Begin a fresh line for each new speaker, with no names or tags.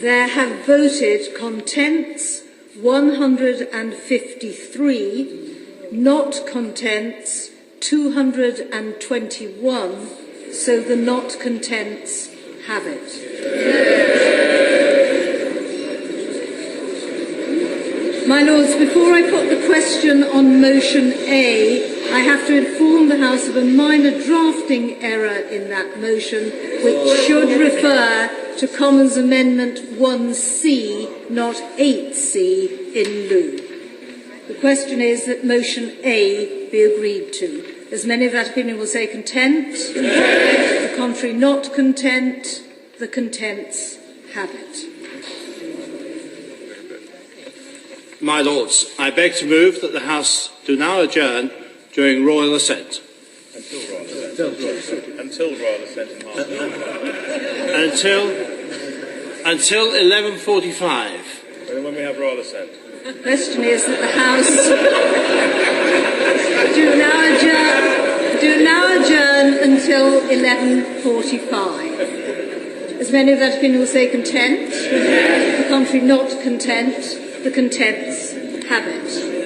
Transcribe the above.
There have voted contents 153, not contents 221, so the not contents have it. My Lords, before I put the question on motion A, I have to inform the House of a minor drafting error in that motion, which should refer to Commons Amendment 1C, not 8C in lieu. The question is that motion A be agreed to. As many of that opinion will say content, the contrary not content, the contents have it.
My Lords, I beg to move that the House do now adjourn during royal assent.
Until royal assent in half
Until 11:45.
and when we have royal assent.
The question is that the House do now adjourn until 11:45. As many of that opinion will say content, the contrary not content, the contents have it.